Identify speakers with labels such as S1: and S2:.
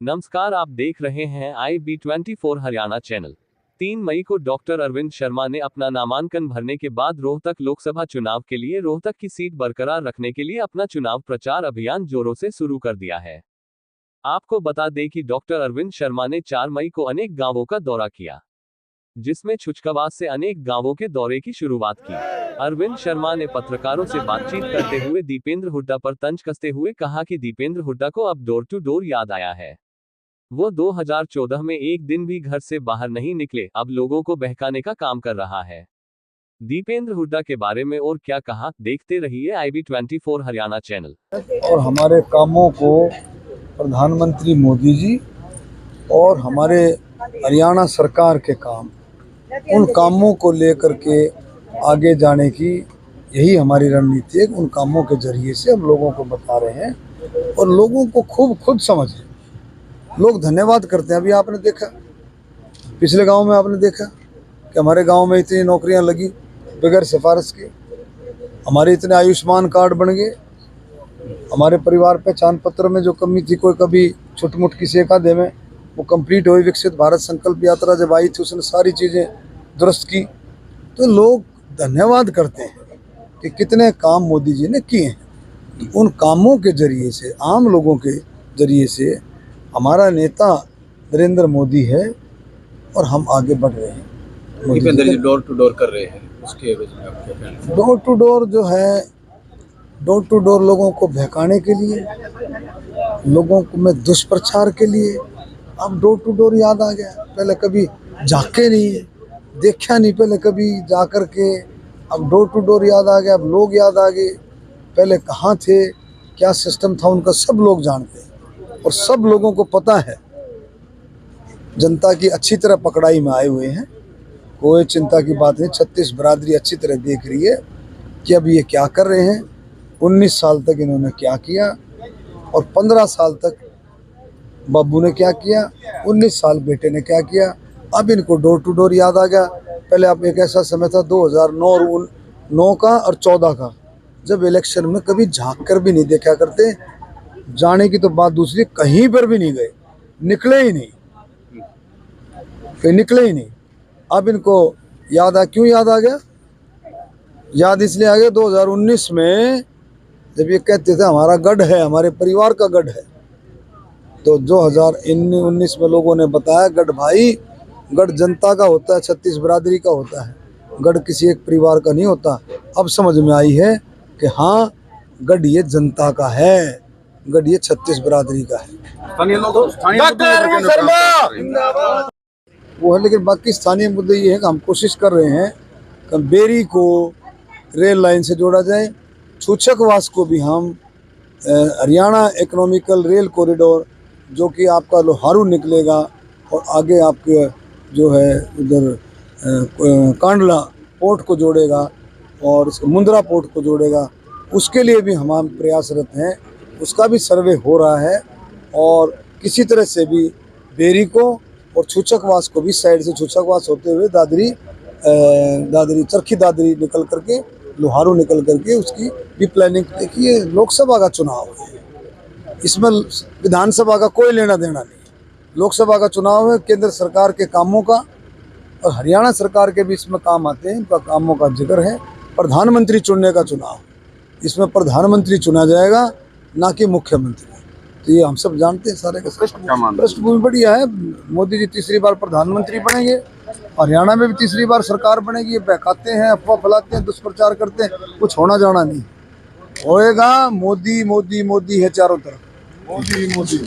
S1: नमस्कार, आप देख रहे हैं IB24 हरियाणा चैनल। 3 मई को डॉक्टर अरविंद शर्मा ने अपना नामांकन भरने के बाद रोहतक लोकसभा चुनाव के लिए रोहतक की सीट बरकरार रखने के लिए अपना चुनाव प्रचार अभियान जोरों से शुरू कर दिया है। आपको बता दें कि डॉक्टर अरविंद शर्मा ने 4 मई को अनेक गांवों का दौरा किया, जिसमें छुचकावास से अनेक गांवों के दौरे की शुरुआत की। अरविंद शर्मा ने पत्रकारों से बातचीत करते हुए दीपेंद्र हुड्डा पर तंज कसते हुए कहा कि दीपेंद्र हुड्डा को अब डोर टू डोर याद आया है। वो 2014 में एक दिन भी घर से बाहर नहीं निकले, अब लोगों को बहकाने का काम कर रहा है। दीपेंद्र हुड्डा के बारे में और क्या कहा, देखते रहिए IB24 हरियाणा चैनल।
S2: और हमारे कामों को प्रधानमंत्री मोदी जी और हमारे हरियाणा सरकार के काम, उन कामों को लेकर के आगे जाने की यही हमारी रणनीति है। उन कामों के जरिए से हम लोगों को बता रहे हैं और लोगों को खूब खुद समझे। लोग धन्यवाद करते हैं। अभी आपने देखा, पिछले गांव में आपने देखा कि हमारे गांव में इतनी नौकरियां लगी बगैर सिफारिश के, हमारे इतने आयुष्मान कार्ड बन गए, हमारे परिवार पहचान पत्र में जो कमी थी, कोई कभी छुटमुट किसी एक आधे में, वो कंप्लीट हुई। विकसित भारत संकल्प यात्रा जब आई थी, उसने सारी चीज़ें दुरुस्त की। तो लोग धन्यवाद करते हैं कि कितने काम मोदी जी ने किए हैं। उन कामों के जरिए से, आम लोगों के जरिए से हमारा नेता नरेंद्र मोदी है और हम आगे बढ़ रहे हैं।
S3: डोर टू डोर कर रहे हैं, उसके एवज में आप क्या कहना हैं?
S2: डोर टू डोर जो है, डोर टू डोर लोगों को बहकाने के लिए, लोगों को में दुष्प्रचार के लिए अब डोर टू डोर याद आ गया। पहले कभी जाके नहीं देखा, नहीं पहले कभी जा कर के, अब डोर टू डोर याद आ गया। अब लोग याद आ गए, पहले कहाँ थे, क्या सिस्टम था उनका, सब लोग जानते हैं और सब लोगों को पता है। जनता की अच्छी तरह पकड़ाई में आए हुए हैं, कोई चिंता की बात नहीं। 36 बरादरी अच्छी तरह देख रही है कि अब ये क्या कर रहे हैं। 19 साल तक इन्होंने क्या किया और 15 साल तक बाबू ने क्या किया, 19 साल बेटे ने क्या किया। अब इनको डोर टू डोर याद आ गया। पहले अब एक ऐसा समय था 2009 का और 14 का, जब इलेक्शन में कभी झाँक कर भी नहीं देखा करते। जाने की तो बात दूसरी, कहीं पर भी नहीं गए, निकले ही नहीं, कहीं निकले ही नहीं। अब इनको याद आ, क्यों याद आ गया? याद इसलिए आ गया 2019 में जब ये कहते थे हमारा गढ़ है, हमारे परिवार का गढ़ है। तो 2019 में लोगों ने बताया, गढ़ भाई, गढ़ जनता का होता है, 36 बरादरी का होता है, गढ़ किसी एक परिवार का नहीं होता। अब समझ में आई है कि हाँ, गढ़ ये जनता का है, गढ़ ये 36 बरादरी का है। वो है, लेकिन बाकी स्थानीय मुद्दे ये है कि हम कोशिश कर रहे हैं कि बेरी को रेल लाइन से जोड़ा जाए, छूछकवास को भी हम हरियाणा इकोनॉमिकल रेल कॉरिडोर, जो कि आपका लोहारू निकलेगा और आगे आपके जो है उधर कांडला पोर्ट को जोड़ेगा और इसको मुंद्रा पोर्ट को जोड़ेगा, उसके लिए भी हम प्रयासरत हैं। उसका भी सर्वे हो रहा है और किसी तरह से भी बेरी को और छूछकवास को भी, साइड से छूछकवास होते हुए दादरी चरखी दादरी निकल करके, लोहारू निकल करके, उसकी भी प्लानिंग। देखिए, लोकसभा का चुनाव है, इसमें विधानसभा का कोई लेना देना नहीं। लोकसभा का चुनाव है केंद्र सरकार के कामों का, और हरियाणा सरकार के भी इसमें काम आते हैं, इनका कामों का जिक्र है। प्रधानमंत्री चुनने का चुनाव, इसमें प्रधानमंत्री चुना जाएगा, ना कि मुख्यमंत्री। तो ये हम सब जानते हैं सारे का। पृष्ठभूमि बढ़िया है। मोदी जी तीसरी बार प्रधानमंत्री बनेंगे, हरियाणा में भी तीसरी बार सरकार बनेगी। ये बहकाते हैं, अफवाह फैलाते हैं, दुष्प्रचार करते हैं, कुछ होना जाना नहीं होएगा। मोदी मोदी मोदी है चारों तरफ, मोदी मोदी।